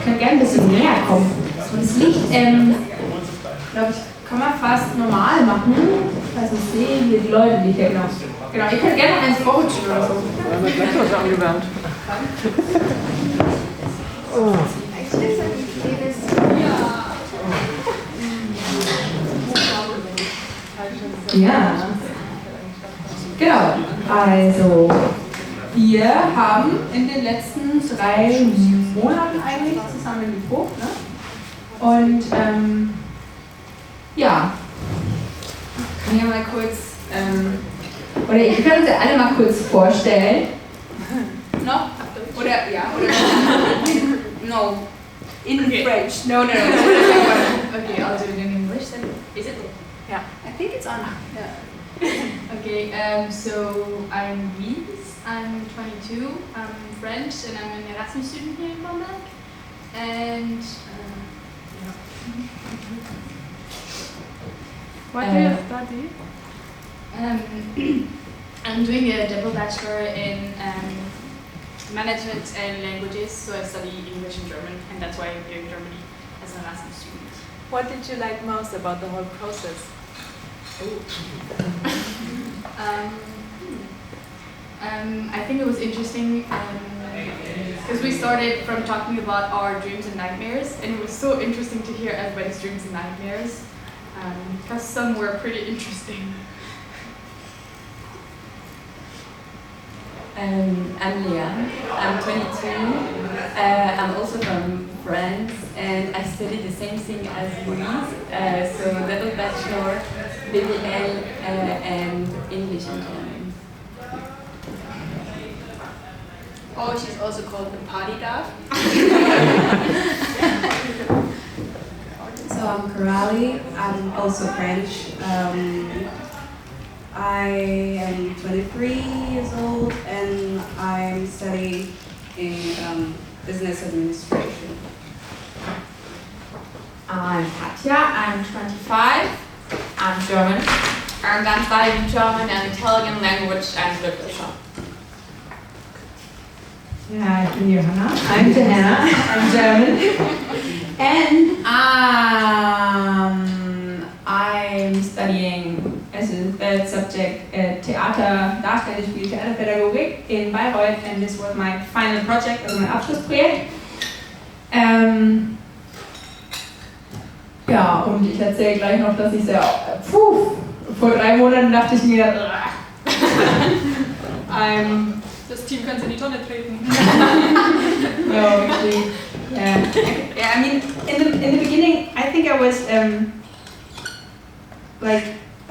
Können gerne ein bisschen näher kommen. So das Licht, glaube ich, kann man fast normal machen. Also ich sehe hier die Leute, die hier genau. Genau, ihr könnt gerne noch eins vorrutschen oder so. Wir haben gleich was angewärmt. Oh. Ja. Genau. Also, wir haben in den letzten 3 Monaten eigentlich zusammen geprobt, ne? Und ja, kann ja mal kurz, oder ihr könnt uns ja alle mal kurz vorstellen. Noch? Oder, ja, oder? No. In French. No. Okay, I'll do it in English then. Is it? Yeah. I think it's on. Yeah. Okay, so I'm Wies, I'm 22, I'm French, and I'm an Erasmus student here in Bamberg. And yeah. What do you study? I'm doing a double bachelor in management and languages, so I study English and German, and that's why I'm here in Germany as an Erasmus student. What did you like most about the whole process? I think it was interesting because we started from talking about our dreams and nightmares, and it was so interesting to hear everybody's dreams and nightmares because some were pretty interesting. I'm Leah, I'm 22, I'm also from France, and I studied the same thing as Louise, so double bachelor, BBL, and English and German. Oh, she's also called the party dove. So I'm Corali, I'm also French. I am 23 years old and I'm studying in business administration. I'm Katja, I'm 25, I'm German, and I'm studying German and Italian language and literature. Yeah, I'm Johanna, I'm Johanna, I'm German, and I'm studying as a third subject Theater, Darstellungsspiel, Theaterpädagogik in Bayreuth, and this was my final project, also mein Abschlussprojekt. Ja, und ich erzähle gleich noch, dass ich vor 3 Monaten dachte ich mir, Das Team kann in die Tonne treten. No, actually, yeah. I mean, in the beginning, I think I was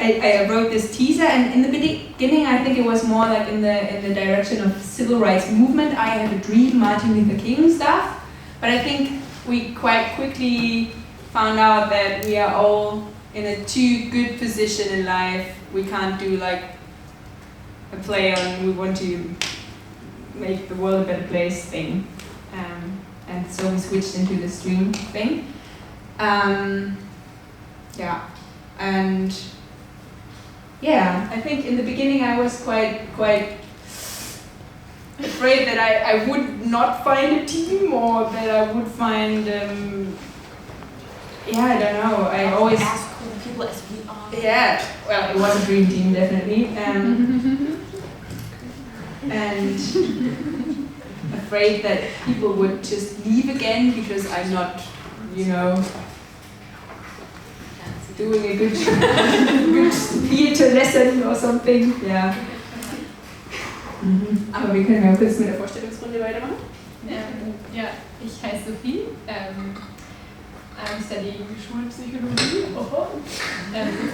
I wrote this teaser, and in the beginning, I think it was more like in the direction of civil rights movement. I have a dream, Martin Luther King stuff, but I think we quite quickly found out that we are all in a too good position in life. We can't do like a play on we want to make the world a better place thing, and so we switched into the stream thing. I think in the beginning I was quite afraid that I would not find a team, or that I would find I don't know. I always ask people as we are. Yeah, well, it was a dream team, definitely. And afraid that people would just leave again because I'm not, doing a good theater lesson or something. Yeah. Aber wir können ja kurz mit der Vorstellungsrunde weitermachen. Ja, ich heiße Sophie. I'm studying Schulpsychologie.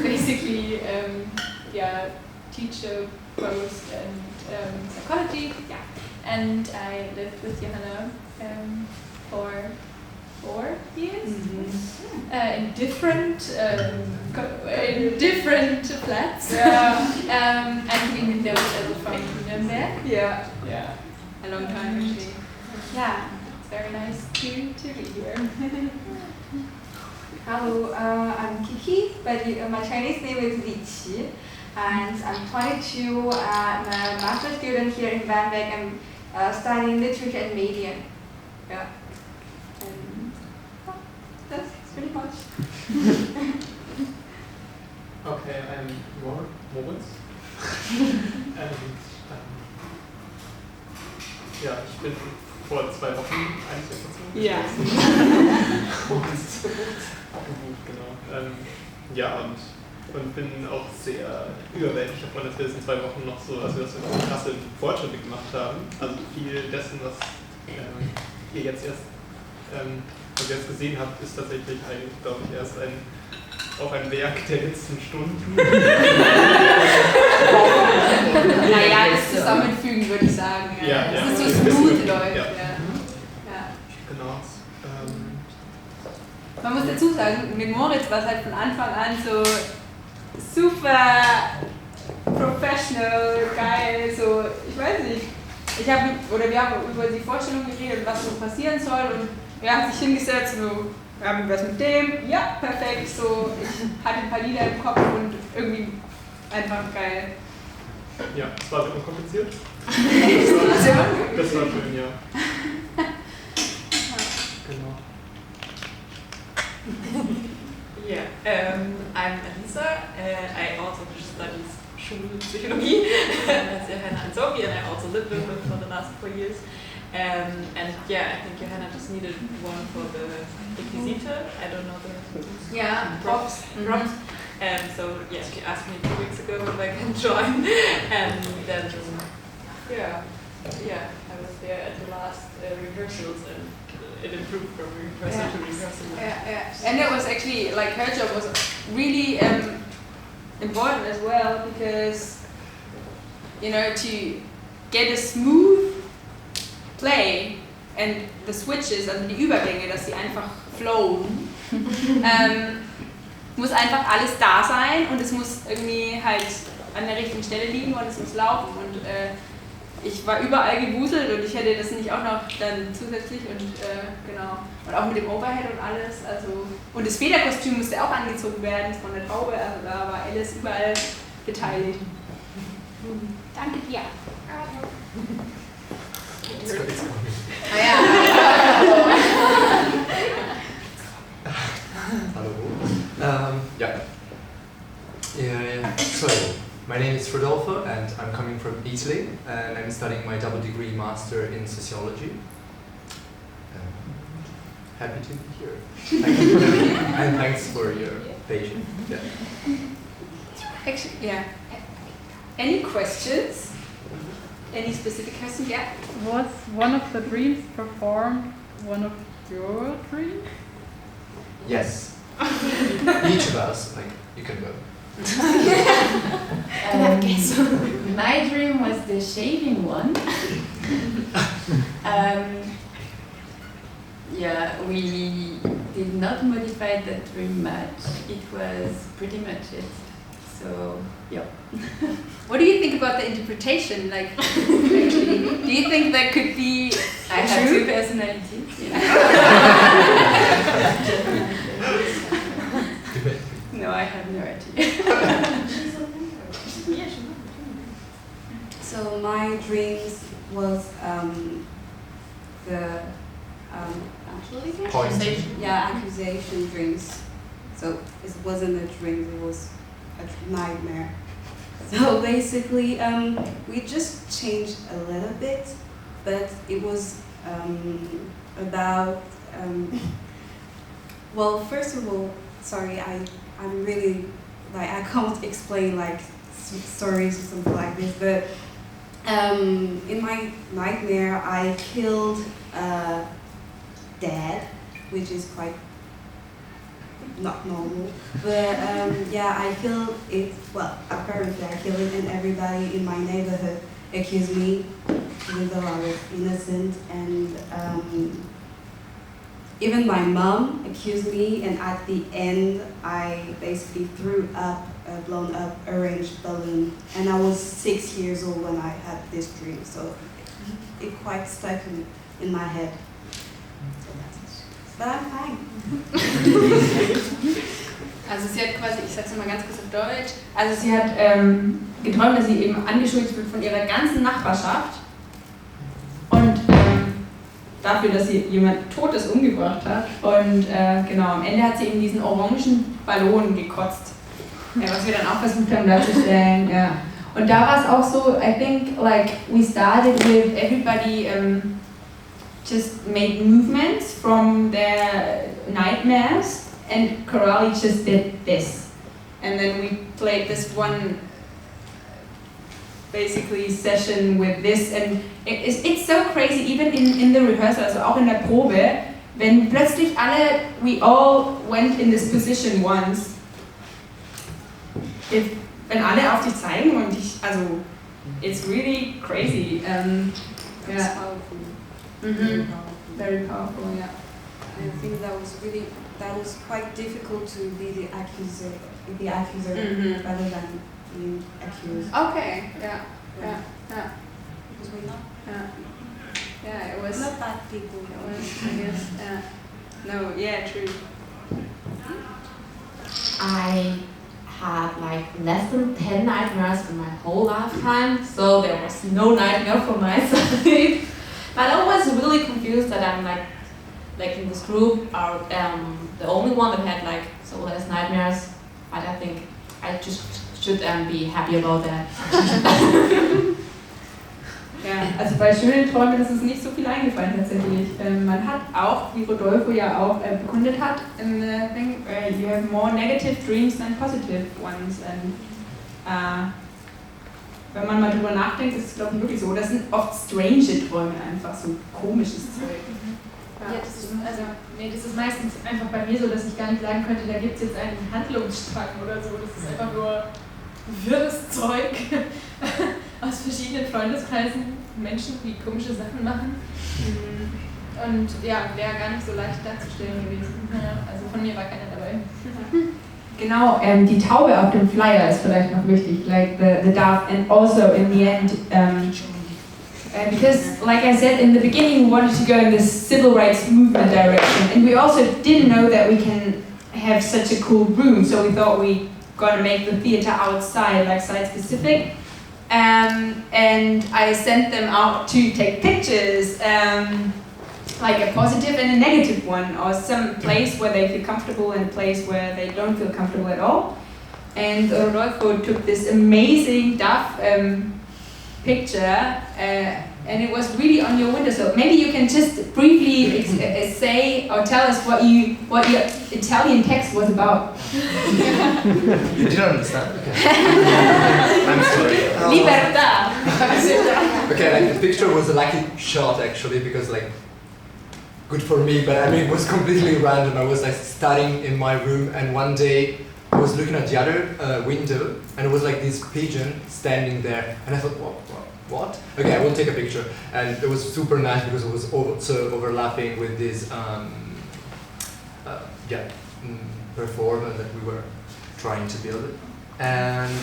Basically, teacher post and psychology. Yeah, and I lived with Johanna for 4 years in different flats. Yeah. And we know each other from Nuremberg. Yeah. A long time actually. Yeah, it's very nice to be here. Hello, I'm Kiki, but my Chinese name is Li Qi, and I'm 22. I'm a master's student here in Bamberg, and studying literature and media. Yeah. And that's pretty much. Okay, I'm Moritz. Ja, ich bin vor 2 Wochen eigentlich dazu. Ja. Genau. Ja, und bin auch sehr überwältigt davon, dass wir das in 2 Wochen noch so, also dass wir noch so krasse Fortschritte gemacht haben. Also viel dessen, was ihr jetzt gesehen habt, ist tatsächlich eigentlich, glaube ich, erst auch ein Werk der letzten Stunden. Naja, das Zusammenfügen würde ich sagen. Ja, ja. Dass es so smooth läuft. Ja. Ja. Genau. Man muss dazu sagen, mit Moritz war es halt von Anfang an so super professional, geil, so, ich weiß nicht. Wir haben über die Vorstellung geredet, was so passieren soll, und er hat sich hingesetzt und so, wir haben was mit dem, ja, perfekt, so, ich hatte ein paar Lieder im Kopf und irgendwie einfach geil. Ja, es war sehr unkompliziert. Das war schön, ja. Genau. Yeah, I'm Elisa. I also studied Schulpsychologie as Johanna and Sophie, and I also lived with her for the last 4 years. And yeah, I think Johanna just needed one for the requisite. I don't know the props. So yeah, she asked me 2 weeks ago if I can join, and then yeah, I was there at the last rehearsals, and it improved from rehearsal to rehearsal. Yeah. And it was actually, like, her job was really important as well, because, you know, to get a smooth play and the switches, also die Übergänge, dass sie einfach flowen, muss einfach alles da sein, und es muss irgendwie halt an der richtigen Stelle liegen, und es muss laufen, und ich war überall gewuselt, und ich hätte das nicht auch noch dann zusätzlich, und genau, und auch mit dem Overhead und alles, also, und das Federkostüm musste auch angezogen werden von der Taube, also da war Alice überall beteiligt. Danke dir. Hello. So, my name is Rodolfo, and I'm coming from Italy, and I'm studying my double degree master in sociology. Happy to be here. Thank you. And thanks for your patience. Yeah. Actually, yeah. Any questions? Any specific questions? Yeah. Was one of the dreams performed one of your dreams? Yes. Each of us, like, you can go. My dream was the shaving one. Yeah, we did not modify that dream much. It was pretty much it. So, yeah. What do you think about the interpretation? Like, actually, do you think that could be I have 2 personalities. Yeah. No, I have no idea. So my dreams was the accusation dreams. So it wasn't a dream; it was a nightmare. So basically, we just changed a little bit, but it was about. Well, first of all, sorry, I'm really like I can't explain like stories or something like this, but in my nightmare I killed Dad, which is quite not normal, but yeah, I killed it. Well, apparently I killed it, and everybody in my neighborhood accused me, even though I was innocent, and even my mom accused me, and at the end I basically threw up a blown up orange balloon, and I was 6 years old when I had this dream, so it quite stuck in my head. But I'm fine. Also sie hat quasi, ich sag's mal ganz kurz auf Deutsch, also sie hat geträumt, dass sie eben angeschuldigt wird von ihrer ganzen Nachbarschaft, dafür, dass sie jemand Totes umgebracht hat. Und genau, am Ende hat sie eben diesen orangen Ballon gekotzt, was wir dann auch versucht haben darzustellen. Ja. Und da war es auch so, I think like we started with everybody just made movements from their nightmares, and Coralie just did this. And then we played this one basically session with this, and it's so crazy, even in the rehearsal, also auch in der Probe, wenn plötzlich alle, we all went in this position once. Wenn alle auf dich zeigen und also, it's really crazy. It's Yeah. powerful. Very powerful, yeah. I think that was quite difficult to be the accuser rather than being accused. Okay, yeah. Because we're not, Yeah, it was. not bad people. It was, I guess, yeah. No, yeah, true. I had like less than 10 nightmares in my whole lifetime, so there was no nightmare from my side. But I was really confused that I'm like in this group are the only one that had like so less nightmares. But I think I just should be happy about that. Ja, also bei schönen Träumen ist es nicht so viel eingefallen tatsächlich. Man hat auch, wie Rodolfo ja auch bekundet hat, in the thing, you have more negative dreams than positive ones. And, wenn man mal drüber nachdenkt, ist es glaube ich wirklich so. Das sind oft strange Träume, einfach so komisches Zeug. Ja, das ist meistens einfach bei mir so, dass ich gar nicht sagen könnte, da gibt es jetzt einen Handlungsstrang oder so. Das ist einfach nur wirres Zeug aus verschiedenen Freundeskreisen, Menschen, die komische Sachen machen. Und ja, wäre gar nicht so leicht darzustellen gewesen. Also von mir war keiner dabei. Genau, die Taube auf dem Flyer ist vielleicht noch wichtig, like the dove, and also in the end, because like I said in the beginning, we wanted to go in this civil rights movement direction, and we also didn't know that we can have such a cool room, so we thought we gonna make the theater outside, like site specific, and I sent them out to take pictures. Like a positive and a negative one, or some place where they feel comfortable and a place where they don't feel comfortable at all. And Rodolfo took this amazing dove picture, and it was really on your windowsill. Maybe you can just briefly say or tell us what your Italian text was about. You didn't understand? Okay. I'm sorry. Libertà. Okay, like the picture was a lucky shot actually, because like, good for me, but I mean it was completely random. I was like studying in my room, and one day I was looking at the other window, and it was like this pigeon standing there, and I thought, what? Okay, I will take a picture. And it was super nice because it was also overlapping with this performance that we were trying to build. And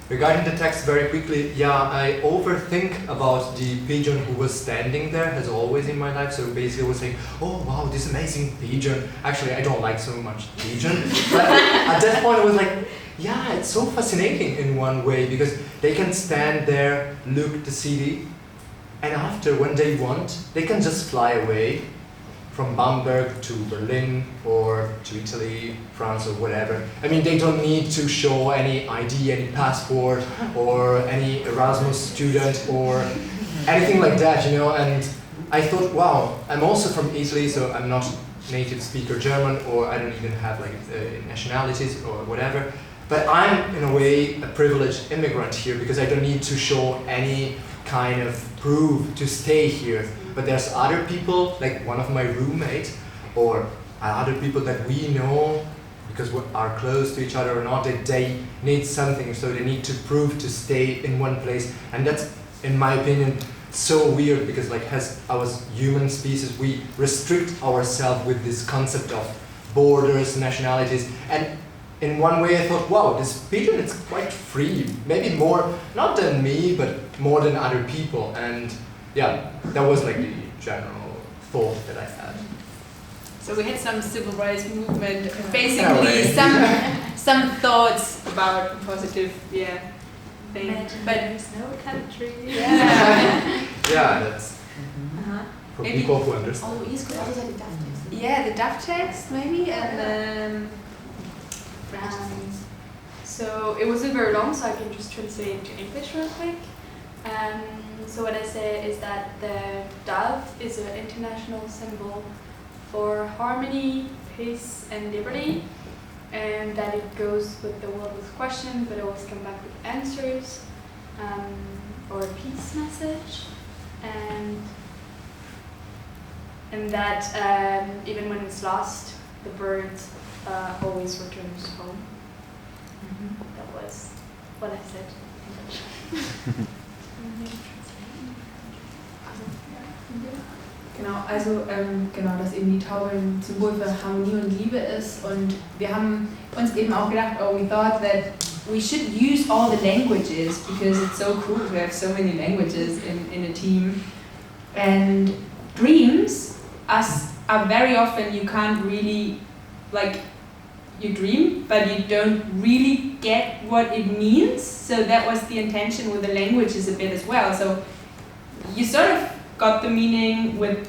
regarding the text, very quickly, I overthink about the pigeon who was standing there, as always in my life. So basically I was saying, oh wow, this amazing pigeon. Actually, I don't like so much pigeon. But at that point I was like, yeah, it's so fascinating in one way, because they can stand there, look at the city, and after, when they want, they can just fly away from Bamberg to Berlin or to Italy, France or whatever. I mean, they don't need to show any ID, any passport, or any Erasmus student or anything like that, you know. And I thought, wow, I'm also from Italy, so I'm not native speaker German, or I don't even have like nationalities or whatever. But I'm, in a way, a privileged immigrant here, because I don't need to show any kind of proof to stay here. But there's other people, like one of my roommates, or other people that we know, because we are close to each other or not, that they need something, so they need to prove to stay in one place. And that's, in my opinion, so weird, because like as our human species, we restrict ourselves with this concept of borders, nationalities, and in one way I thought, wow, this pigeon is quite free, maybe more, not than me, but more than other people. And yeah, that was like the general thought that I had. So we had some civil rights movement, basically some thoughts about positive, thing. But there's no country. yeah. Yeah, that's For Maybe- people who understand. Oh, yes, could also say the Dutch text. Yeah, the Dutch text maybe, and then So it wasn't very long, so I can just translate it into English real quick. So what I say is that the dove is an international symbol for harmony, peace, and liberty, and that it goes with the world with questions, but always come back with answers, or a peace message, and that even when it's lost, the bird always returns home. That was what I said in English. Genau, also genau, dass eben die Taube ein Symbol für Harmonie und Liebe ist, und wir haben uns eben auch gedacht, we thought that we should use all the languages because it's so cool to have so many languages in a team, and dreams are very often you can't really, like, you dream but you don't really get what it means, so that was the intention with the languages a bit as well. So you sort of got the meaning with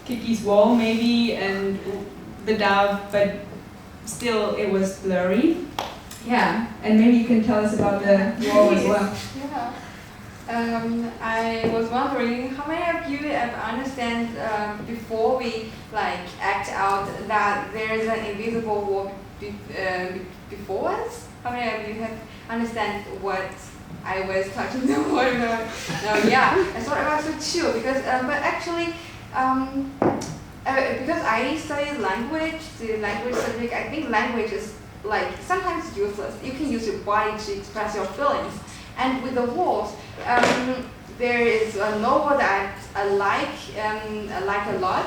Kiki's wall maybe and the dove, but still it was blurry. Yeah, and maybe you can tell us about the wall as well. Yeah. I was wondering how many of you have understand before we like act out that there is an invisible wall before us? How many of you have understand what I was talking about? No, yeah, I thought about it too because but actually because I studied language, the language subject, I think language is like sometimes useless. You can use your body to express your feelings. And with the walls, there is a novel that I like a lot.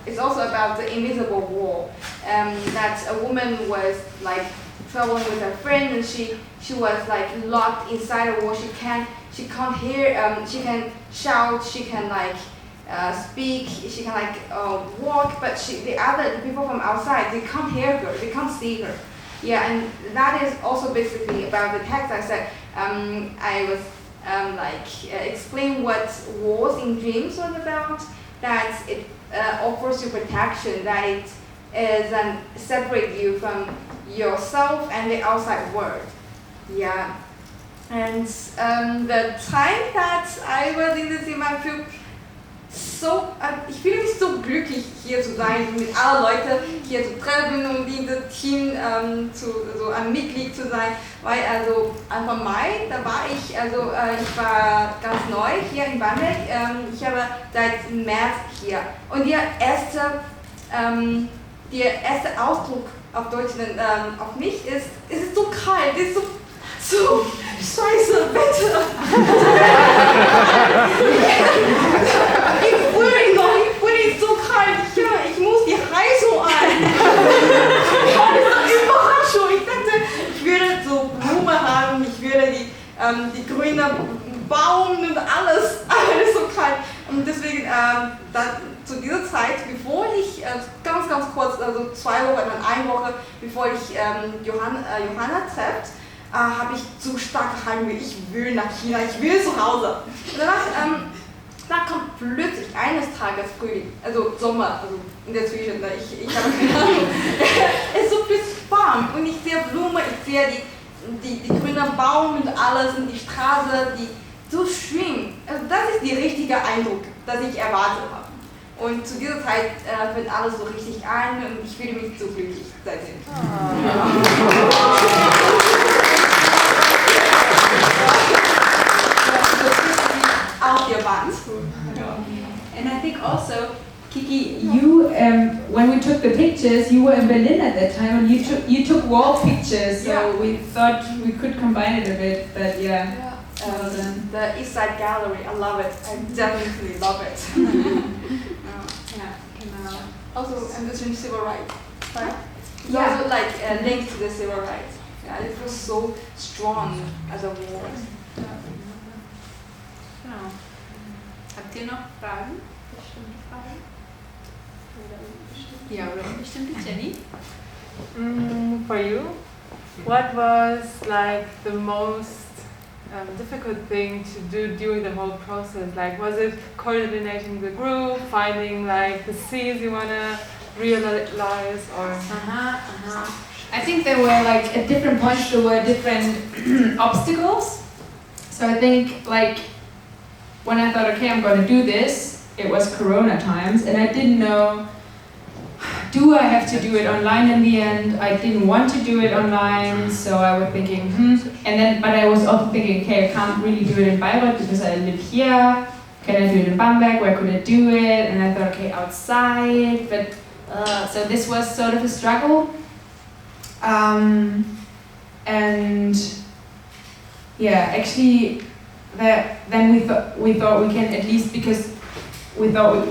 It's also about the invisible wall. That a woman was like traveling with her friend, and she was like locked inside a wall. She can't hear. She can shout. She can like speak. She can like walk. But the people from outside, they can't hear her. They can't see her. Yeah, and that is also basically about the text. I said I was explain what walls in dreams was about. That it offers you protection. That it is separate you from yourself and the outside world. Yeah, and the time that I was in the cinema, ich fühle mich so glücklich, hier zu sein, mit allen Leuten hier zu treffen und dieses Team ein Mitglied zu sein, weil also Anfang Mai, da war ich war ganz neu hier in Bamberg, ich habe seit März hier und der erste Ausdruck auf Deutsch auf mich ist, es ist so kalt, es ist so scheiße Wetter. Ich fühle so kalt. Ich muss die Heizung an. Überraschung. Ich dachte, ich würde so Blumen haben, ich würde die grünen Baum und alles so kalt. Und deswegen zu dieser Zeit, bevor ich ganz kurz, also 2 Wochen, dann 1 Woche, bevor ich Johanna treffe, habe ich zu stark Heimweh, ich will nach China, ich will zu Hause. Und danach kommt plötzlich eines Tages Frühling, also Sommer, also in der Zwischen, ich habe keine Ahnung. Es ist so plötzlich warm und ich sehe Blumen, ich sehe die grünen Baum und alles und die Straße, die so schön. Also das ist der richtige Eindruck, das ich erwartet habe. Und zu dieser Zeit wird alles so richtig an und ich fühle mich so glücklich seitdem. Out your buns. And I think also, Kiki, you when we took the pictures, you were in Berlin at that time, and you took wall pictures. So we thought we could combine it a bit, but yeah. The East Side Gallery, I love it. I definitely love it. Also, and this is civil rights, right? It's also like linked to the civil rights. Yeah, it was so strong as a word. Genau. Habt ihr noch Fragen? Bestimmte Fragen? Ja, oder bestimmte, Jenny? For you, what was like the most difficult thing to do during the whole process? Like, was it coordinating the group, finding like the scenes you wanna realize, or? I think there were like at different points there were different obstacles. So I think like when I thought, okay, I'm going to do this, it was Corona times, and I didn't know, do I have to do it online in the end? I didn't want to do it online, so I was thinking, and then, but I was also thinking, okay, I can't really do it in Bayreuth because I live here. Can I do it in Bamberg? Where could I do it? And I thought, okay, outside, but so this was sort of a struggle. And yeah, actually, then we thought we can at least, because we thought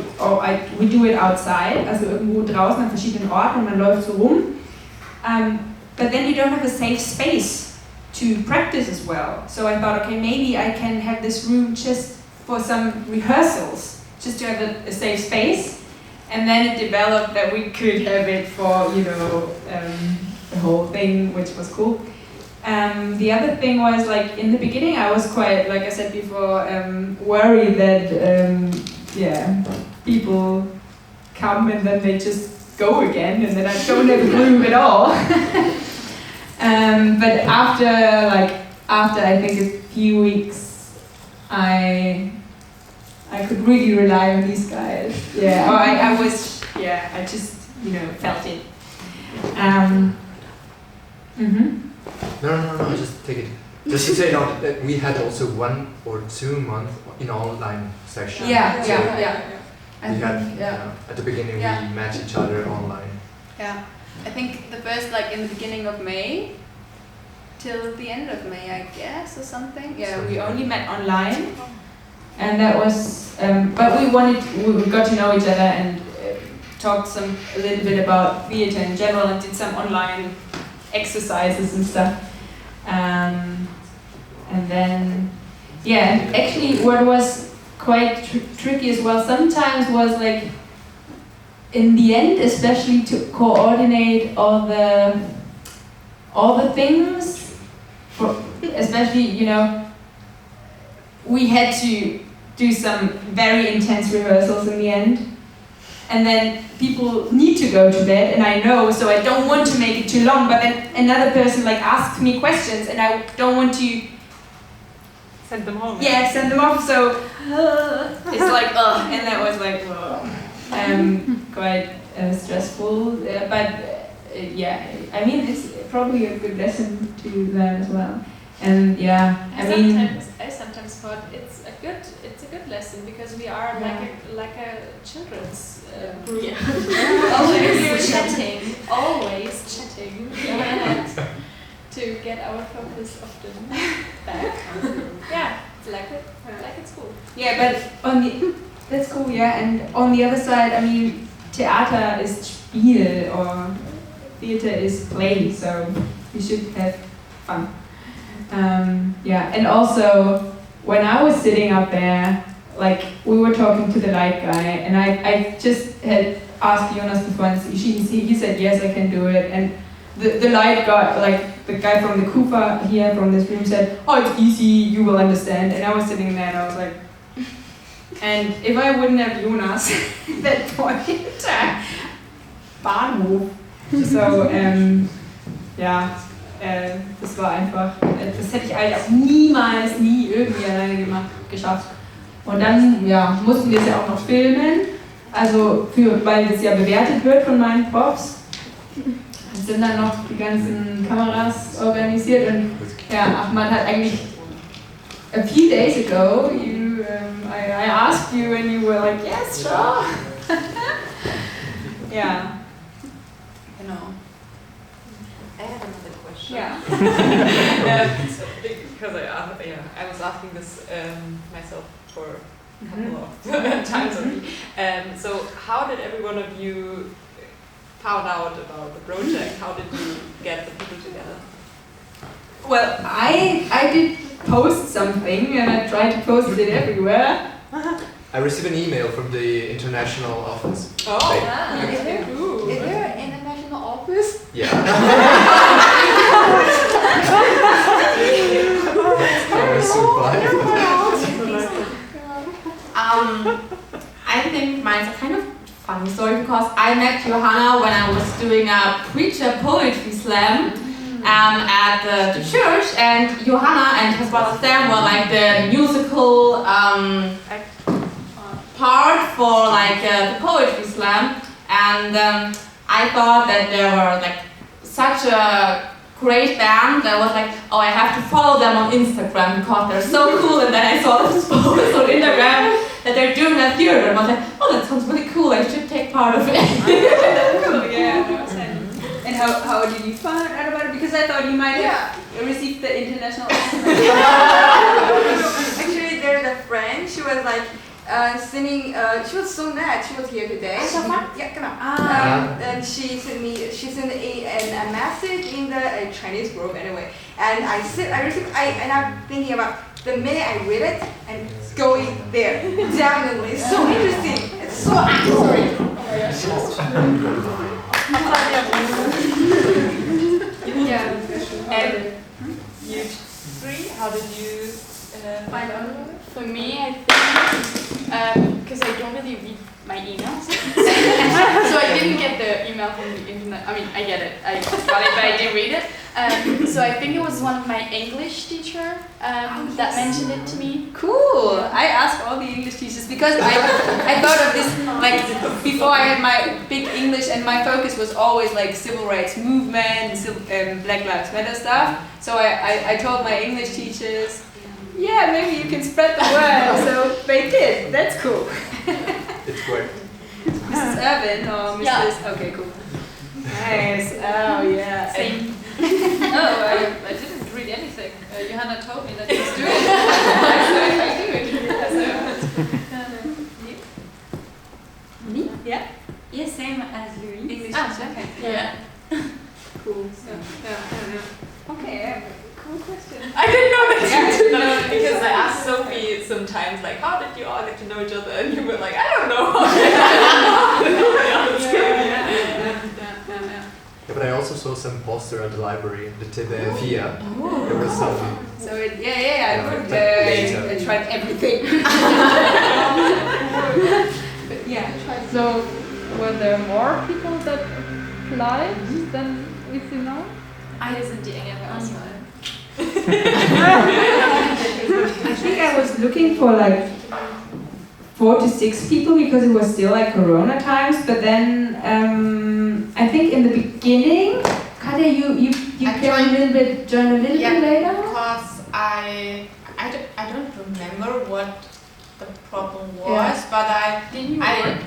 we do it outside, also irgendwo draußen an verschiedenen Orten und man läuft so rum. But then you don't have a safe space to practice as well. So I thought, okay, maybe I can have this room just for some rehearsals, just to have a safe space. And then it developed that we could have it for, the whole thing, which was cool. The other thing was, like, in the beginning I was quite, like I said before, worried that people come and then they just go again and then I don't have a room at all. But after I think a few weeks, I could really rely on these guys. Yeah, or I just felt it. No, just take it. Just to say now that we had also 1 or 2 months in online session. Yeah. We had, at the beginning we met each other online. Yeah, I think the first, like in the beginning of May, till the end of May, I guess, or something. Yeah, we only met online, and that was. But we got to know each other and talked a little bit about theatre in general, and did some online exercises and stuff. And then, actually, what was quite tricky as well sometimes was like, in the end, especially to coordinate all the things, especially, we had to do some very intense rehearsals in the end. And then people need to go to bed, and I know, so I don't want to make it too long, but then another person like asks me questions, and I don't want to send them home. Yeah, send them off, so it's like, and that was like, quite stressful, but I mean, it's probably a good lesson to learn as well. And I sometimes thought it's a good lesson because we are like a children's group. Always chatting, and to get our focus often back. It's like it's cool. Yeah, but that's cool. Yeah, and on the other side, I mean, Theater is Spiel or theater is play, so you should have fun. And also when I was sitting up there, like we were talking to the light guy, and I just had asked Jonas before, and he said yes, I can do it, and the light guy, like the guy from the Kufa here from this room said, oh, it's easy, you will understand, and I was sitting there and I was like, and if I wouldn't have Jonas at that point, Bahnhof, so das war einfach, das hätte ich eigentlich auch nie irgendwie alleine geschafft. Und dann mussten wir es ja auch noch filmen, also weil das ja bewertet wird von meinen Profs. Es sind dann noch die ganzen Kameras organisiert und Ahmad hat eigentlich a few days ago, I asked you and you were like, yes, sure. Genau. I have another question. Yeah. Because I was asking this myself for a couple of times already. So how did every one of you found out about the project? How did you get the people together? Well, I did post something and I tried to post it everywhere. I received an email from the international office. Oh, Is there an international office? Yeah. I was I think mine's a kind of funny story because I met Johanna when I was doing a preacher poetry slam at the church, and Johanna and her brother Sam were like the musical part for like the poetry slam, and I thought that they were like such a great band that I was like, oh, I have to follow them on Instagram because they're so cool. And then I saw this post on Instagram that they're doing a theater, and I was like, oh, that sounds really cool. I should take part of it. Cool, yeah. And how did you find out about it? Because I thought you might have received the international. Actually, there's a friend. She was like singing. She was so nice. She was here today. Yeah, come on. And she sent a message in the Chinese group anyway. And I'm thinking about the minute I read it, I'm going there. Definitely, it's so interesting. It's so sorry. Yeah. And you three, how did you find out about it? For me, I think, because I don't really read my emails, so I didn't get the email from the internet. I mean, I get it. I got it, but I didn't read it. So I think it was one of my English teacher that mentioned it to me. Cool. I asked all the English teachers because I thought of this like before I had my big English, and my focus was always like civil rights movement, Black Lives Matter stuff. So I told my English teachers, yeah, maybe you can spread the word. So they did. That's cool. It's great. Mrs. Irvin or Mrs. Yeah. Okay, cool. Nice. Oh yeah. Same. I didn't read anything. Johanna told me that he was doing it. So I do it. Me? Yeah. Yeah, same as Louis. English. Okay. Yeah. Cool. Okay. Cool question. I didn't know that you did know because I asked Sophie sometimes like, how did you all get to know each other? And you were like, I don't know. Yeah, but I also saw some poster at the library, the Via. There was some. So I tried everything. But yeah. So, were there more people that applied than we see now? Alle sind die engere Auswahl. I think I was looking for like 4 to 6 people because it was still like Corona times. But then I think in the beginning, Katja, you joined a little bit later. Because I don't remember what the problem was, but I Didn't you I work?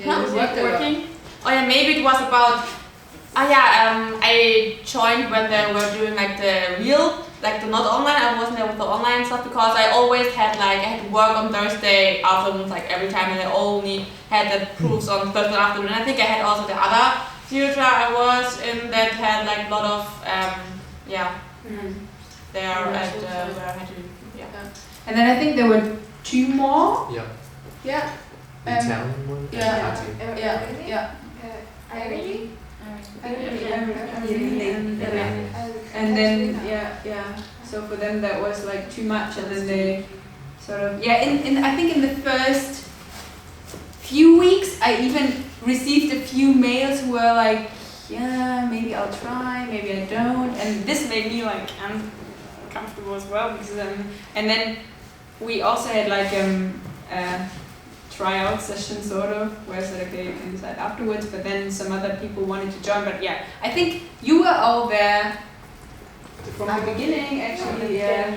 Huh? Working? Oh yeah, maybe it was about. I joined when they were doing like the real, like the not online. I wasn't there with the online stuff because I always had I had to work on Thursday afternoons like every time, and I only had the proofs on Thursday afternoon. I think I had also the other theater I was in that had like a lot of there at where I had to And then I think there were 2 more. Yeah. Yeah. The Italian one. Irene? And then so for them that was like too much, and then they sort of in I think in the first few weeks I even received a few mails who were like, yeah, maybe I'll try, maybe I don't, and this made me like uncomfortable as well because and then we also had like tryout session sort of, where I said, okay, you can decide afterwards, but then some other people wanted to join. But yeah, I think you were all there from the beginning, actually. Yeah.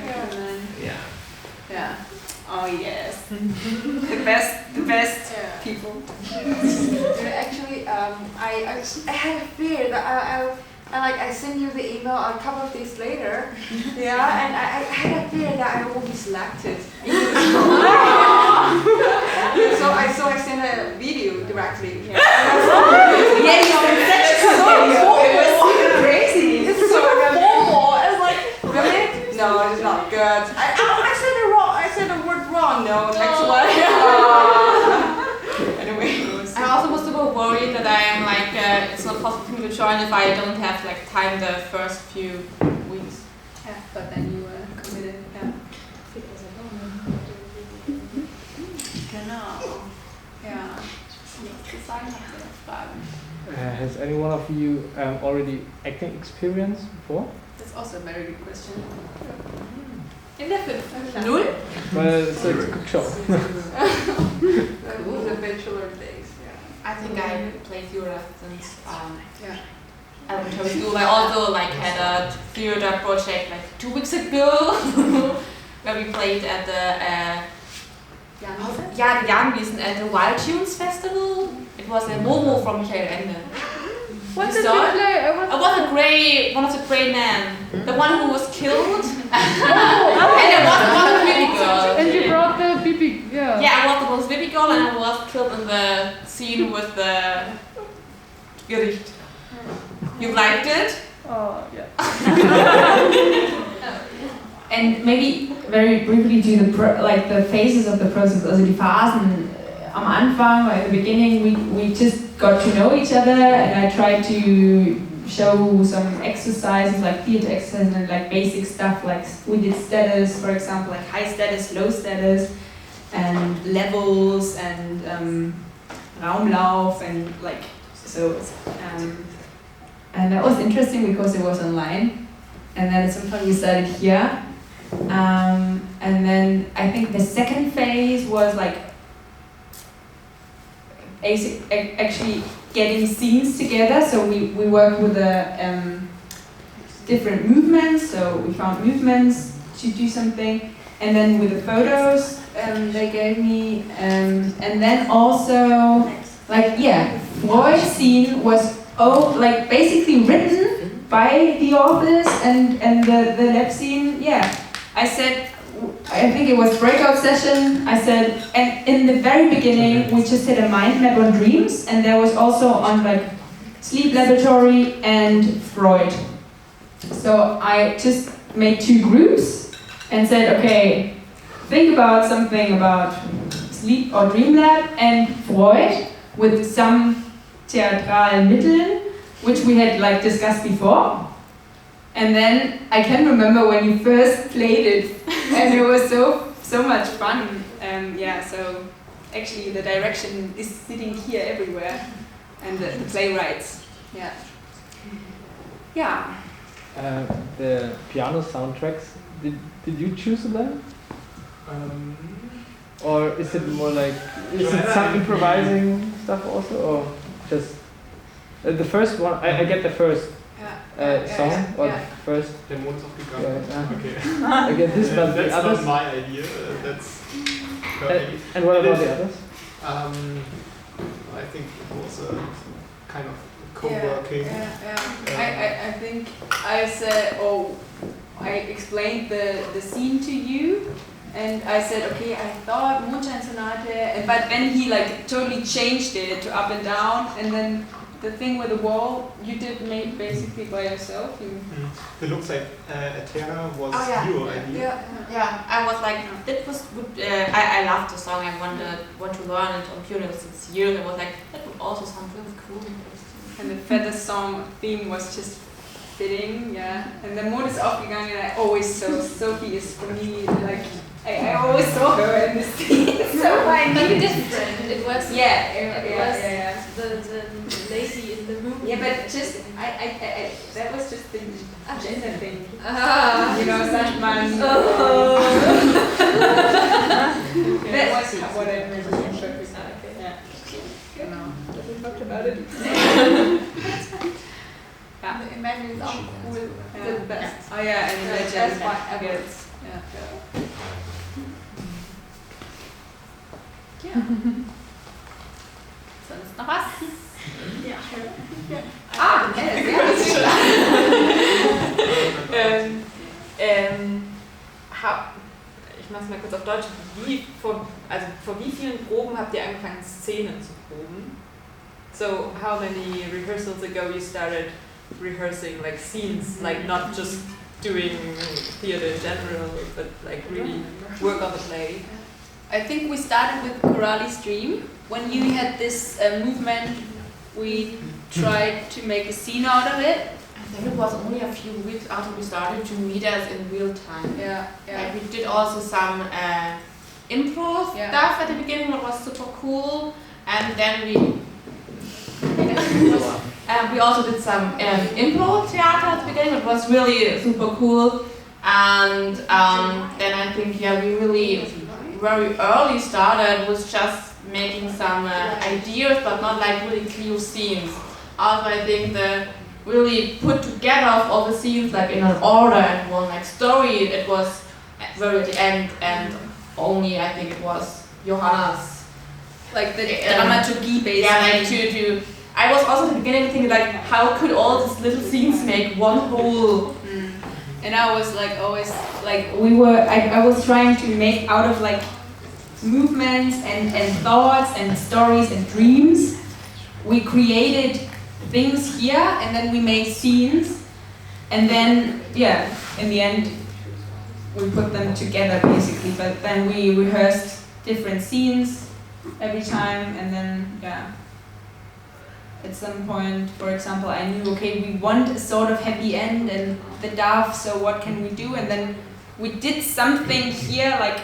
Oh yes, the best people. Actually, I had a fear that I sent you the email a couple of days later. Yeah, and I had a fear that I won't be selected. So I sent a video directly. Yeah, you sent such a video. It was crazy. It's so formal. It's like, really? No, it's not good. I said it wrong. I said the word wrong. No, next one. Anyway, I also was super worried that I am it's not possible for me to join if I don't have time the first few weeks. Yeah, but then you were committed. Yeah. sagen? Habt ihr noch Fragen? Has any one of you already acting experience before? That's also a very good question. In der 5. Klasse. Null? Well, so it's a good show. That was the bachelor days. Yeah. I think I played theater since elementary school. I also had a theater project 2 weeks ago where we played at the the Jahnwiesen at the Wild Tunes Festival. It was a Momo from Michael Ende. What did you play? I was one of the grey men. The one who was killed. Oh, and there was one baby girl. And you brought the BB, yeah. Yeah, I was the most baby girl and I was killed in the scene with the Gericht. You liked it? Oh, yeah. And maybe very briefly to the phases of the process, also die Phasen am Anfang, at the beginning, we just got to know each other, and I tried to show some exercises, like theater exercises and basic stuff, like we did status, for example, like high status, low status, and levels, and Raumlauf, and and that was interesting because it was online, and then at some point we started here. And then I think the second phase was actually getting scenes together. So we worked with the different movements. So we found movements to do something, and then with the photos they gave me, and then also Freud's scene was basically written by the authors, and the lab scene, I said, I think it was breakout session, I said, and in the very beginning we just had a mind map on dreams, and there was also on sleep laboratory and Freud. So I just made 2 groups and said, okay, think about something about sleep or dream lab and Freud with some theatral Mitteln, which we had discussed before. And then I can remember when you first played it, and it was so much fun. So actually the direction is sitting here everywhere, and the playwrights. The piano soundtracks, did you choose them? Or is it more is it some improvising stuff also, or just the first one? I get the first song, or the first. Der Mond ist aufgegangen. Okay. I get this, but that's the others. Not my idea. That's her idea. And what about the others? I think it was a kind of co-working. I think I said, I explained the scene to you, and I said, okay, I thought Mondschein Sonate, but then he totally changed it to up and down, and then the thing with the wall you did make basically by yourself. It looks like Eterna was your idea. I was that was good. I loved the song. I want to learn it on piano since years. I was that would also sound really cool. And the feather song theme was just fitting, And the Mond ist aufgegangen, and I always saw Sophie is for me I always saw her in the scene, so I knew different. It was the lady in the movie. Yeah, but just I that was just the gender thing. Sachmann. That was what I remember. We talked about it. Imagine is auch cool. The best. Oh yeah, and the best one ever. Sonst noch was? Ja. Ich mach's mal kurz auf Deutsch. Vor wie vielen Proben habt ihr angefangen, Szenen zu proben? So, how many rehearsals ago you started rehearsing scenes, not just doing theater in general, but really work on the play? I think we started with Corrali's Dream. When you had this movement, we tried to make a scene out of it. I think it was only a few weeks after we started to meet us in real time. We did also some improv stuff at the beginning, what was super cool, and then we We also did some improv theater at the beginning. It was really super cool. And then I think, yeah, we really very early started with just making some ideas, but not like really clear scenes. Also, I think the really put together of all the scenes like in an order and one like story, it was very at the end, and only I think it was Johanna's like the dramaturgy basically. Yeah, like to I was also at the beginning thinking like how could all these little scenes make one whole. And I was like always like I was trying to make out of like movements and thoughts and stories and dreams. We created things here and then we made scenes, and then yeah, in the end we put them together basically, but then we rehearsed different scenes every time, and then yeah, at some point, for example, I knew, okay, we want a sort of happy end and the dove, so what can we do? And then we did something here, like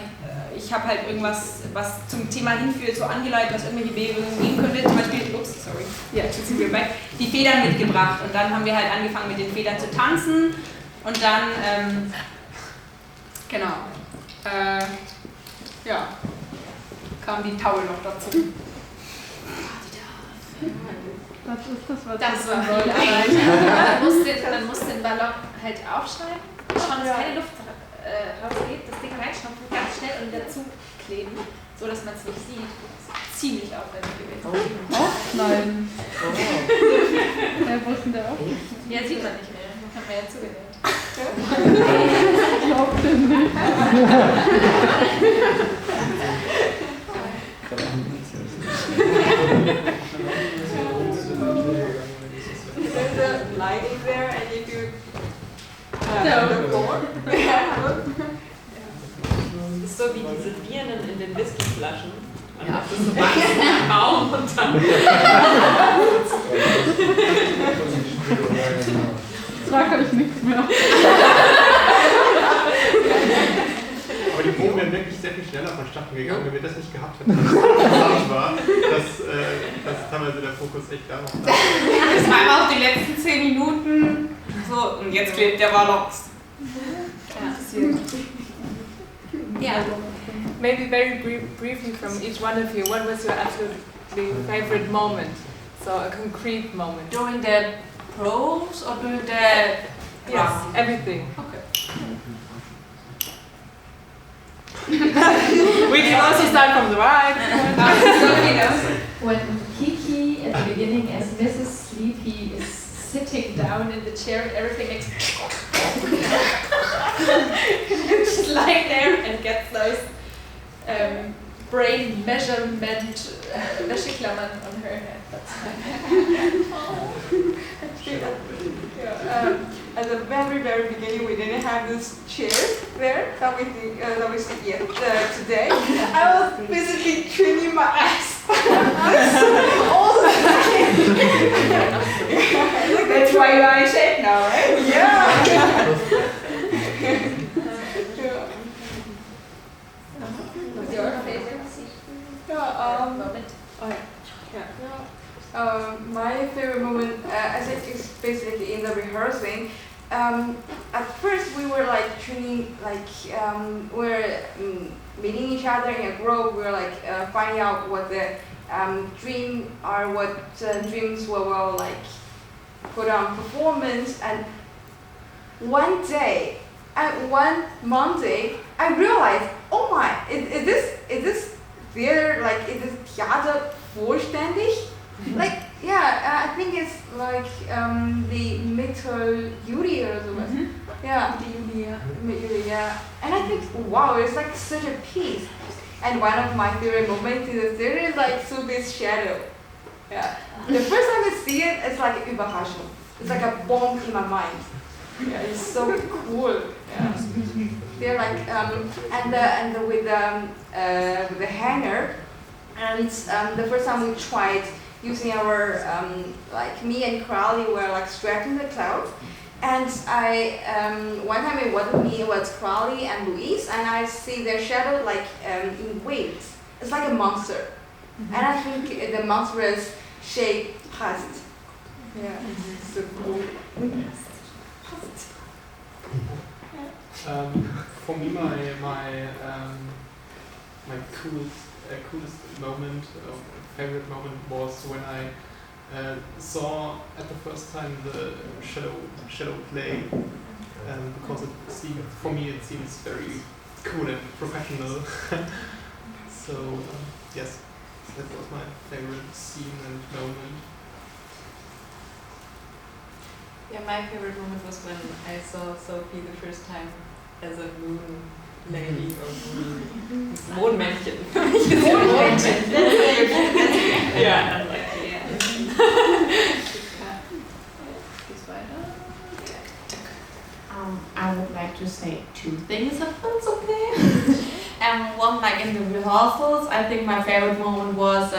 ich habe halt irgendwas, was zum Thema hinführt, so angeleitet, was irgendwelche Bewegungen geben könnte, zum Beispiel, die Federn mitgebracht, und dann haben wir halt angefangen mit den Federn zu tanzen, und dann, genau, ja, kam die Taue noch dazu. Das ist das, was Das war viel Arbeit. Man muss den Ballon halt aufschneiden, schauen, dass keine Luft rausgeht, das Ding reinschnupfen, ganz schnell und wieder zukleben, so dass man es nicht sieht. Das ist ziemlich aufwendig gewesen. Aufschneiden. Ja, wo ist denn der auch? Ja, sieht man nicht mehr. Haben wir ja zugenäht. Ich glaub den nicht. There's a lighting there, and if you No. the floor, das ist so wie diese Birnen in den Whiskyflaschen. Man macht das so wachsen im Raum und dann. Frag ich nichts mehr. Aber die Proben wären wirklich sehr viel schneller vonstatten gegangen, wenn wir das nicht gehabt hätten. Das war, dass teilweise der Fokus echt da noch da. Das war einfach auch die letzten 10 Minuten. So, und jetzt klebt der Ballon. Yeah. Maybe very briefly from each one of you, what was your absolutely favorite moment? So a concrete moment. During the prose or during the... Yes, everything. Okay. We can also start from the right. When Kiki at the beginning as Mrs. Sleepy is sitting down in the chair and everything makes she's lying there and gets those brain measurement Wäscheklammern on her head. At the very, very beginning, we didn't have this chairs there that we see here today. I was basically trimming my ass all the time. That's why you are in shape now, right? Yeah. What's your favorite moment? My favorite moment, I think, is basically in the rehearsing. At first, we were like training, we're meeting each other in a group. We were like finding out what the dream are, what dreams we will like put on performance. And one day, one Monday, I realized, oh my, is this theater, like, is this theater vollständig? Like, yeah, I think it's like the Mitte Juli or something. Yeah. Mitte, yeah. And I think, wow, it's like such a piece. And one of my favorite moments in the theater is like Subi's shadow. Yeah. The first time I see it, it's like Überraschung. It's like a bomb in my mind. Yeah, it's so cool. Yeah. They're like and with the hanger, and the first time we tried using our like me and Crowley were like stretching the clouds, and I one time it wasn't me, it was Crowley and Louise, and I see their shadow like in waves. It's like a monster, and I think the monstrous shape passed Yeah, so cool. For me, my coolest moment, favorite moment was when I saw at the first time the shadow play, because for me it seems very cool and professional. So yes, that was my favorite scene and moment. Yeah, my favorite moment was when I saw Sophie the first time as a moon lady or Mondmännchen. Mondmännchen. Yeah, I'm like, yeah. I would like to say two things if that's okay. One, like in the rehearsals, I think my favorite moment was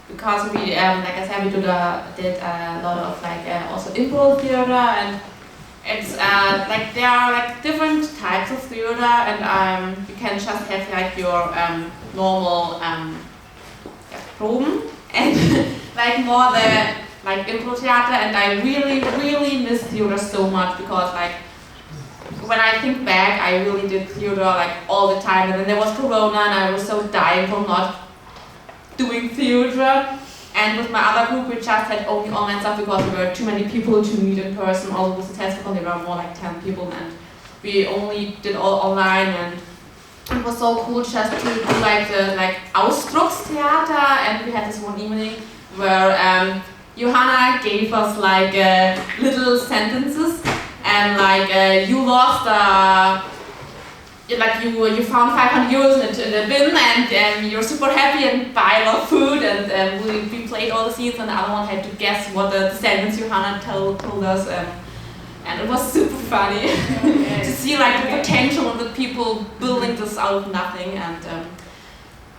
because we, like I said, we did a lot of like also improv theater, and it's like there are like different types of theater, and you can just have like your normal proben and like more the like improv theater, and I really miss theater so much because like when I think back, I really did theater like all the time, and then there was Corona, and I was so dying from not doing theater. And with my other group, we just had only online stuff because there were too many people to meet in person. Also with the test because there were more like 10 people, and we only did all online, and it was so cool just to do like the Ausdruckstheater. And we had this one evening where Johanna gave us like little sentences, and like you lost like you found 500 euros in the bin, and you're super happy and buy a lot of food, and we played all the scenes, and the other one had to guess what the sentence Johanna told us, and it was super funny to see like the potential of the people building this out of nothing. And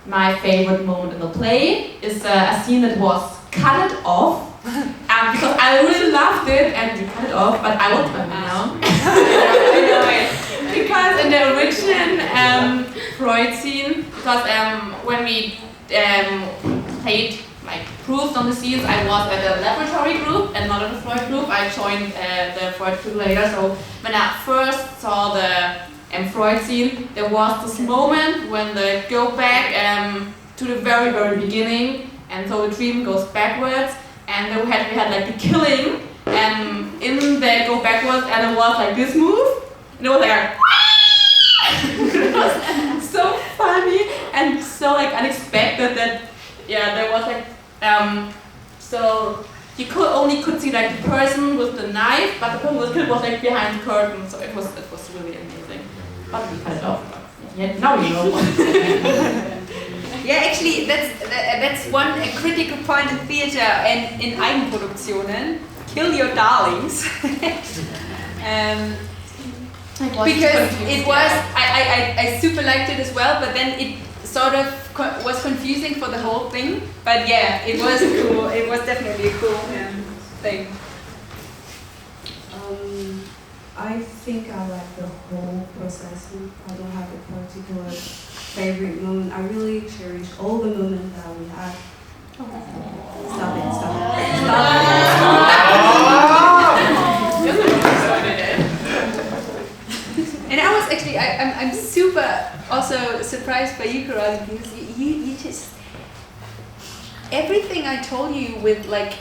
my favorite moment in the play is a scene that was cut off. Because I really loved it, and we cut it off, but I will tell you now. Because in the original Freud scene, because when we played like proofs on the scenes, I was at a laboratory group and not at a Freud group. I joined the Freud group later. So when I first saw the Freud scene, there was this moment when they go back to the very beginning, and so the dream goes backwards. And then we had like the killing, and in the go backwards, and it was like this move, and it was like it was so funny and so like unexpected that there was like so you could see like the person with the knife, but the person who was killed was like behind the curtain, so it was really amazing. But we cut it off. Yeah, now you know. Yeah, actually, that's one critical point in theater and in Eigenproduktionen. Kill your darlings. Because it was, I super liked it as well, but then it sort of was confusing for the whole thing. But yeah, it was cool. It was definitely a cool thing. I think I like the whole process. I don't have a particular favorite moment. I really cherish all the moments that we had. Stop it. And I was actually, I'm super also surprised by you, Karali, because you just, everything I told you with like,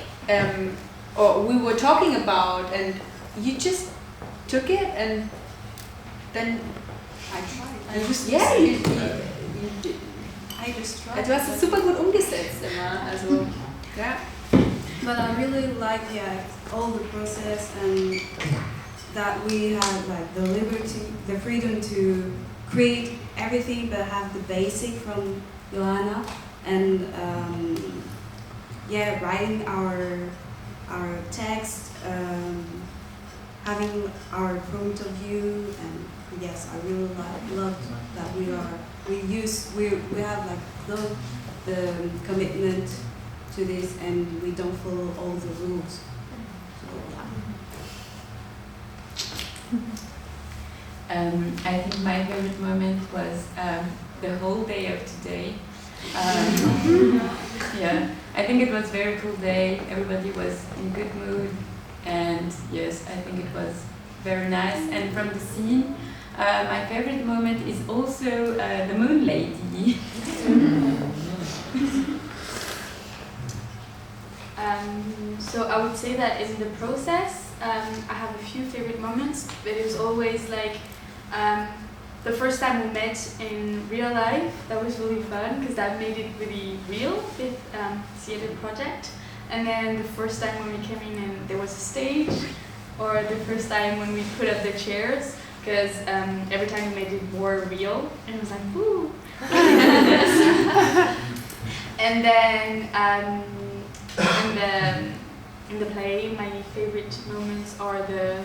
or we were talking about, and you just took it, and then I tried. You did. I just tried. Du hast es super gut umgesetzt immer, also, ja. But I really like all the process, and that we had like the liberty, the freedom to create everything, but have the basic from Johanna, and writing our text, having our point of view, and yes, I really love that we have like the commitment to this, and we don't follow all the rules. I think my favorite moment was the whole day of today. I think it was a very cool day. Everybody was in good mood, and yes, I think it was very nice. And from the scene, my favorite moment is also the Moon Lady. So I would say that in the process, I have a few favorite moments, but it was always like the first time we met in real life. That was really fun because that made it really real with Theater Project. And then the first time when we came in and there was a stage, or the first time when we put up the chairs, because every time we made it more real, and it was like, woo! And then in the play, my favorite moments are the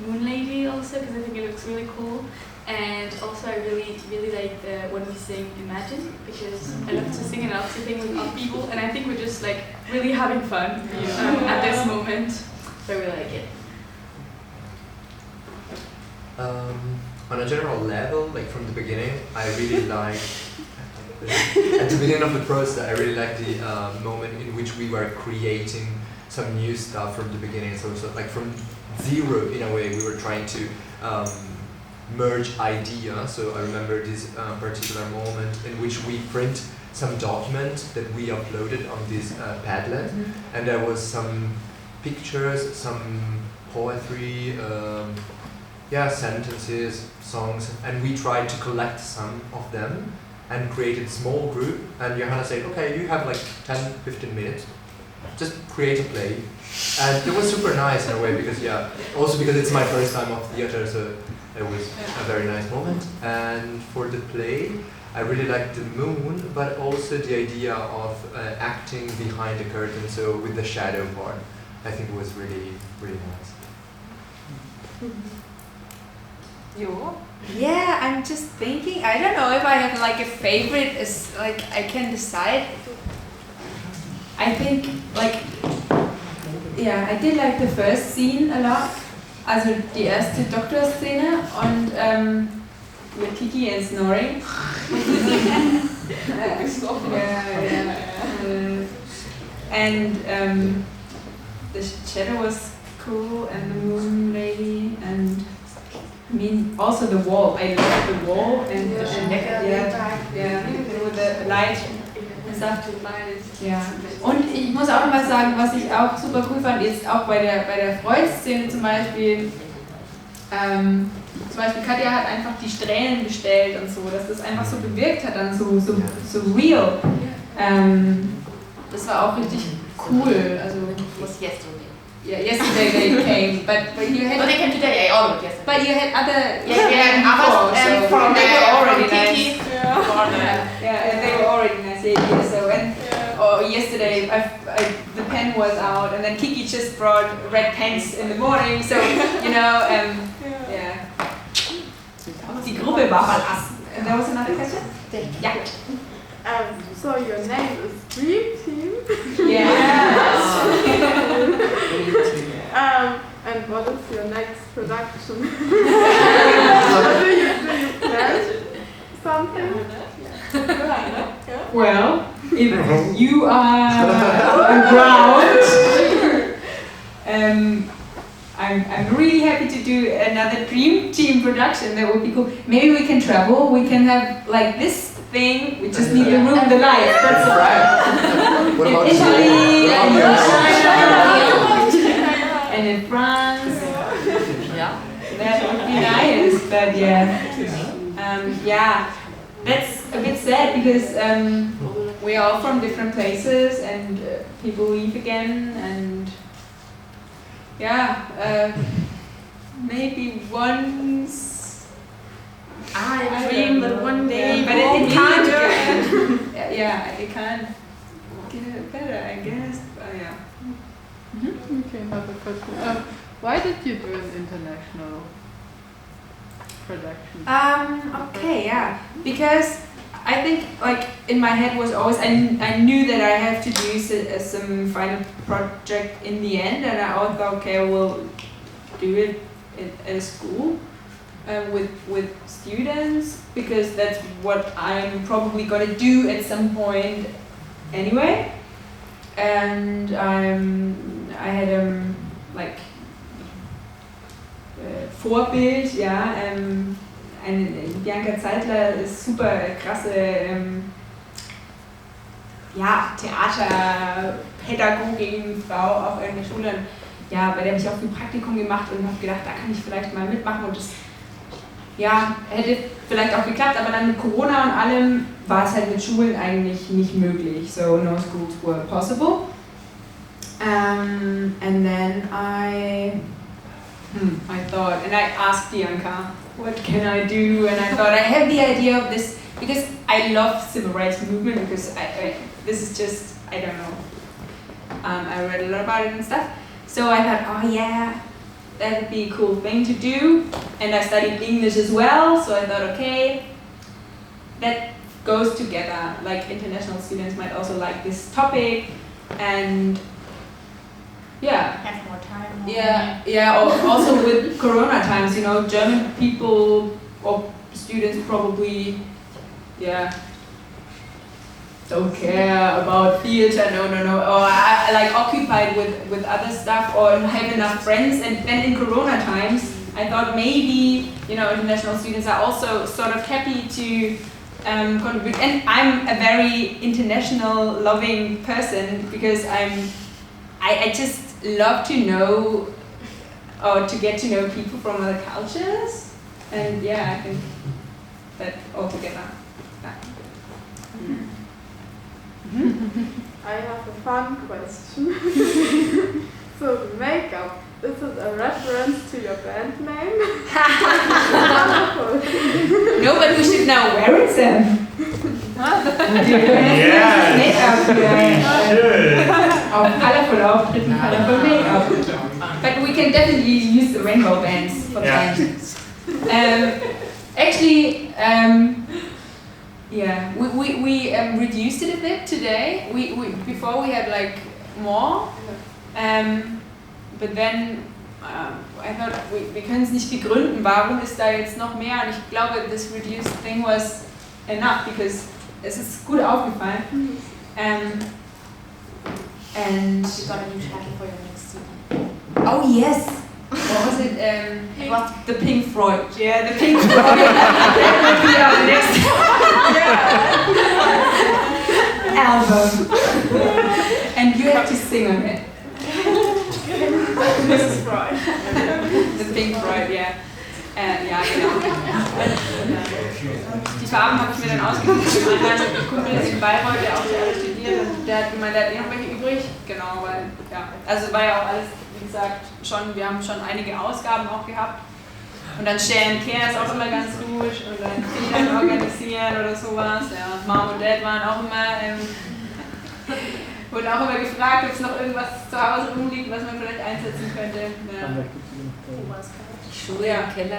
Moon Lady also, because I think it looks really cool. And also I really like when we sing Imagine, because I love to sing and I love to sing with other people, and I think we're just like really having fun at this moment. So I really like it. On a general level, like from the beginning, I really like at the beginning of the process, I really like the moment in which we were creating some new stuff from the beginning. So like from zero, in a way, we were trying to merge ideas. So I remember this particular moment in which we print some document that we uploaded on this Padlet, and there was some pictures, some poetry, sentences, songs, and we tried to collect some of them and created a small group. And Johanna said, okay, you have like 10-15 minutes, just create a play. And it was super nice in a way, because also because it's my first time of theater, so it was a very nice moment. And for the play, I really liked the moon, but also the idea of acting behind the curtain, so with the shadow part. I think it was really, really nice. Jo? Yeah, I'm just thinking, I don't know if I have like a favorite, like I can decide. I think like, I did like the first scene a lot. Also die erste Doktorszene und with Kiki and snoring. And the shadow was cool, and the moon lady, and I mean also the wall. I love the wall and with the light and stuff. Ja. Und ich muss auch noch was sagen, was ich auch super cool fand, ist auch bei der Freud-Szene zum Beispiel. Zum Beispiel Katja hat einfach die Strähnen bestellt und so, dass das einfach so bewirkt hat, dann so real. Das war auch richtig cool. Also was yesterday. Yeah, yesterday they came, but you had. But they came today. I ordered yesterday. But you had other. Others from they were already Kiki. nice. They were already nice. Yeah, so yesterday the pen was out, and then Kiki just brought red pens in the morning. So Die Gruppe war verlassen. And there was another question. Yeah. So your name is Dream Team. Yes. And what is your next production? do you plan something? Well, if you are around, I'm really happy to do another Dream Team production. That would be cool. Maybe we can travel. We can have like this thing. We just need the room, the lights. That's right. In Italy, and in China, and in France. Yeah. That would be nice. But that's a bit sad because we are all from different places, and people leave again, and maybe once I dream that one day, but it can't it can't get better, I guess. Okay, another question. Why did you do an international production? Because I think like in my head was always I knew that I have to do some final project in the end, and I always thought, okay, I will do it at a school with students, because that's what I'm probably gonna do at some point anyway. and I had like Vorbild, ja, Bianca Zeitler ist super krasse Theaterpädagogin, Frau auch in der Schule. Ja, bei der habe ich auch viel Praktikum gemacht und habe gedacht, da kann ich vielleicht mal mitmachen und das hätte vielleicht auch geklappt, aber dann mit Corona und allem war es halt mit Schulen eigentlich nicht möglich. So no schools were possible. And then I thought, and I asked Bianca, what can I do? And I thought I have the idea of this because I love civil rights movement because this is just, I don't know. I read a lot about it and stuff. So I thought, oh yeah, that would be a cool thing to do. And I studied English as well, so I thought, okay, that goes together. Like international students might also like this topic, and have more time. Or also with Corona times, German people or students probably, don't care about theater, no, or I like occupied with other stuff or have enough friends. And then in Corona times, I thought maybe, international students are also sort of happy to contribute. And I'm a very international loving person because I just love to know or to get to know people from other cultures. And I think that all together. I have a fun question. So the makeup, is it a reference to your band name? No, but we should now wear it then. Colorful Auftritten, colorful makeup. But we can definitely use the rainbow bands for bands. Actually, we reduced it a bit today. We before we had like more, but then I thought wir können es nicht begründen. Warum ist da jetzt noch mehr? Und ich glaube, this reduced thing was enough because es ist gut aufgefallen. And you got a new title for your next CD. Oh yes. What was it? It was the Pink Floyd. Yeah, the Pink Floyd. That will be our next album. And you have to sing on it. Mrs. Freud. The Pink Floyd, yeah. Genau. Die Farben habe ich mir dann ausgesucht. Mein Kumpel ist in Bayreuth, der auch Theater studiert, und der hat gemeint, der hat noch welche übrig. Genau, weil, also war ja auch alles, wie gesagt, wir haben schon einige Ausgaben auch gehabt. Und dann Share and Care ist auch immer ganz gut und dann Federn organisieren oder sowas. Ja, Mom und Dad waren auch immer, wurden auch immer gefragt, ob es noch irgendwas zu Hause rumliegt, was man vielleicht einsetzen könnte. Ja.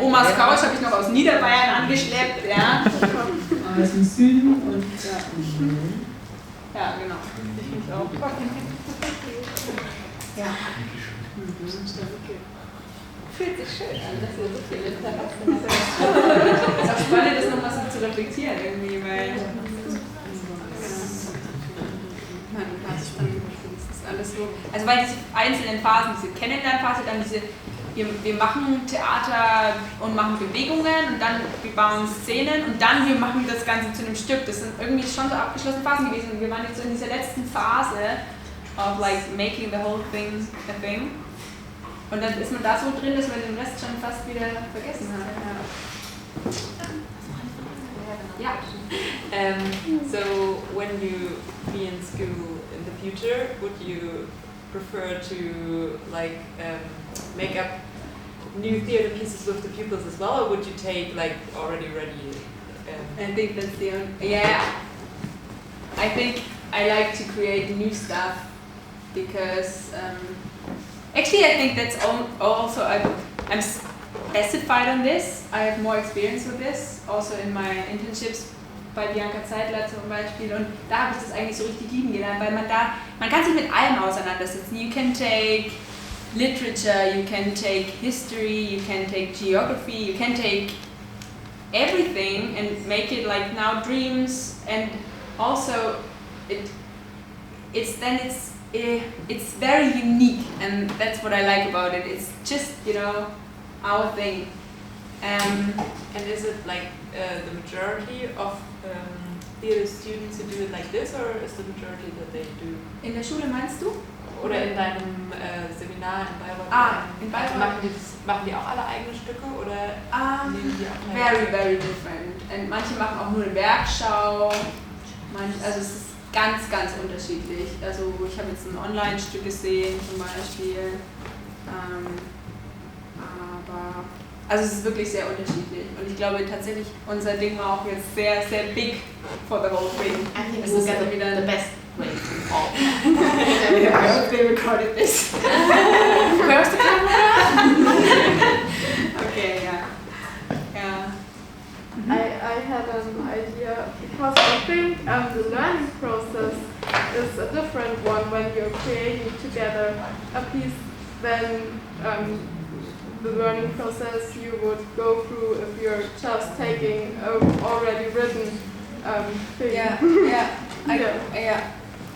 Omas Couch habe ich noch aus Niederbayern angeschleppt, aus dem Süden und genau. Ich auch. Fühlt sich schön an, dass ihr so viele Interesse habt. Es ist auch spannend, das nochmal so zu reflektieren irgendwie, weil das ist alles so. Also weil diese einzelnen Phasen, diese Kennenlernphase, dann diese wir machen Theater und machen Bewegungen und dann wir bauen Szenen und dann wir machen das Ganze zu einem Stück. Das sind irgendwie schon so abgeschlossene Phasen gewesen und wir waren jetzt so in dieser letzten Phase of like making the whole thing a thing. Und dann ist man da so drin, dass man den Rest schon fast wieder vergessen hat. So when you be in school in the future, would you prefer to like make up new theater pieces with the pupils as well, or would you take like already ready? I think that's the only. I think I like to create new stuff because actually I think that's also I'm specified on this. I have more experience with this, also in my internships bei Bianca Zeitler zum Beispiel, und da habe ich das eigentlich so richtig lieben gelernt, weil man kann sich mit allem auseinandersetzen. You can take literature, you can take history, you can take geography, you can take everything and make it like now dreams, and also it's it's very unique, and that's what I like about it. It's just, our thing. And is it like the majority of theater students who do it like this, or is the majority that they do? In der Schule meinst du? Oder in deinem Seminar in Bayreuth? In Bayreuth. Machen die auch alle eigene Stücke oder nehmen die auch mehr? Very, very different. Und manche machen auch nur eine Werkschau. Also es ist ganz, ganz unterschiedlich. Also ich habe jetzt ein Online-Stück gesehen zum Beispiel. Aber also es ist wirklich sehr unterschiedlich. Und ich glaube tatsächlich, unser Ding war auch jetzt sehr, sehr big for the whole thing. I think we'll get the best way of all. I hope they recorded this. Where's the camera? Okay, yeah. I had an idea because I think the learning process is a different one when you're creating together a piece than the learning process you would go through if you're just taking a already written thing.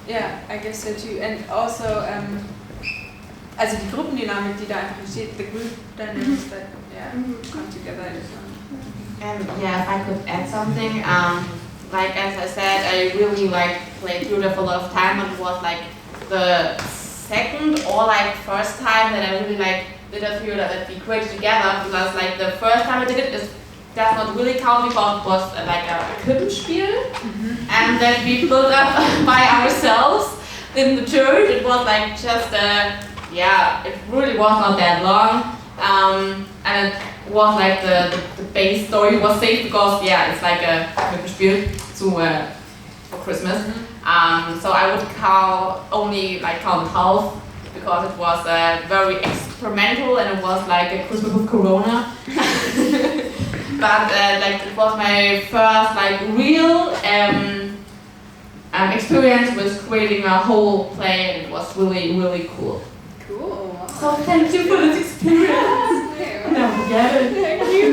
Yeah, I guess so too. And also, also die Gruppendynamik, die da einfach besteht, the group dynamics that come together in this one. And yeah, if I could add something, like as I said, I really played theater for a lot of time, and it was like the second or first time that I really did a theater that we created together, because the first time I did it does not really count because it was a Krippenspiel, and that we built up by ourselves in the church. It was just it really was not that long, and it was the base story was safe because it's like a Krippenspiel for Christmas. So I would only count half because it was very experimental and it was like a Christmas with Corona. But it was my first real experience with creating a whole play, and it was really, really cool. Cool. So thank you for this experience. Never forget it. Thank you.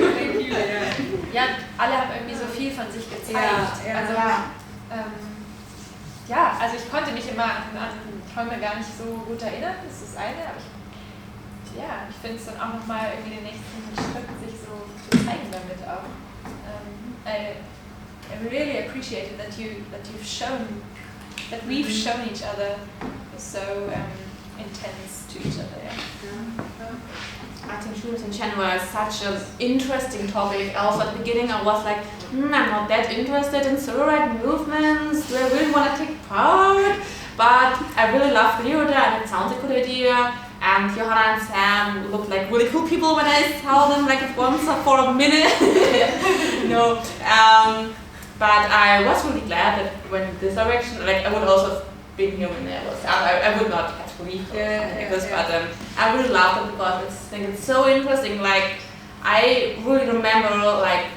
Ja, alle haben irgendwie so viel von sich gezeigt. Also ich konnte mich immer an Träume gar nicht so gut erinnern, das ist das eine, aber ich finde es dann auch nochmal irgendwie den nächsten Schritt, sich so zu zeigen damit auch. I really appreciated that we've shown each other so intense to each other. I think shooters in general is such an interesting topic. Also at the beginning I was like, I'm not that interested in civil rights movements, do I really want to take part? But I really love theater and it sounds a good idea. And Johanna and Sam looked like really cool people when I saw them once for a minute. But I was really glad that went this direction. I would also have been here when I would not have believed this, but I really loved it because I think it's so interesting. I really remember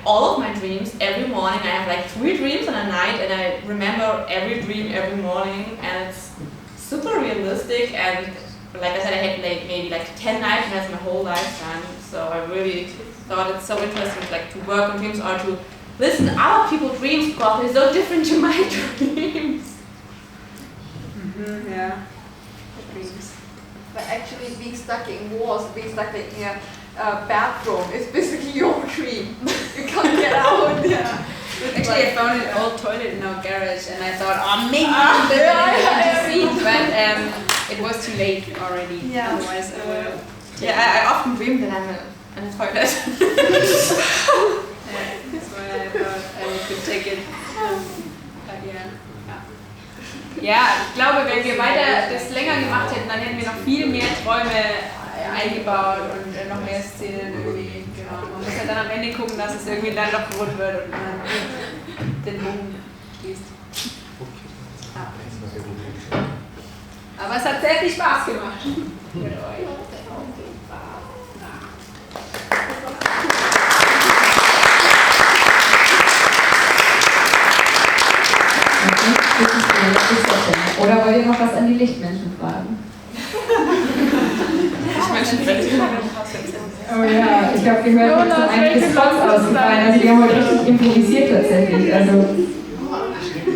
all of my dreams every morning. I have 3 dreams in a night, and I remember every dream every morning, and it's super realistic. And like I said, I had maybe 10 nightmares my whole lifetime. So I really thought it's so interesting to work on dreams or to listen to other people's dreams because they're so different to my dreams. Yeah. Dreams. But actually being stuck in walls, being stuck in a bathroom is basically your dream. You can't get out. Actually, I found an old toilet in our garage, and I thought, maybe I should live in it, but it was too late already. Yeah. Otherwise, I would have. I often dream that I'm in a toilet. That's why I thought I could take it. But ja, ich glaube, wenn wir weiter das länger gemacht hätten, dann hätten wir noch viel mehr Träume eingebaut und noch mehr Szenen irgendwie. Genau. Man muss dann am Ende gucken, dass es irgendwie dann doch rund wird und man den Bogen schließt. Aber es hat sehr viel Spaß gemacht mit euch. Oder wollt ihr noch was an die Lichtmenschen fragen? Oh ja, ich habe gehört, dass zum einen die Spots ausgefallen. Also die haben heute richtig improvisiert tatsächlich. Also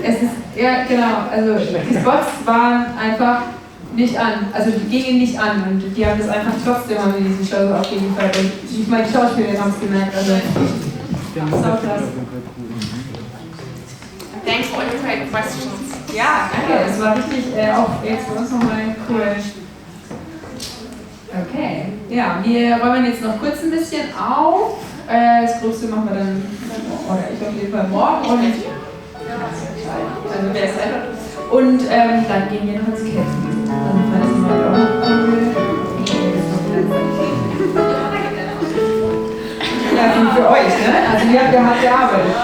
es ist, ja genau, also die Spots waren einfach nicht an. Also die gingen nicht an und die haben das einfach trotzdem haben die diese Show so abgeliefert. Und ich meine, die Schauspieler haben es gemerkt. Also so krass. Thanks for all your great questions. Ja, danke. Es war richtig auch jetzt für uns nochmal cool. Okay. Ja, wir räumen jetzt noch kurz ein bisschen auf. Das Größte machen wir dann, oder ich auf jeden Fall morgen. Und, also wer es einfach. Und dann gehen wir noch ins Kämpfen. Dann falls wir auch noch ja, für euch, ne? Also ihr habt ja hart gearbeitet.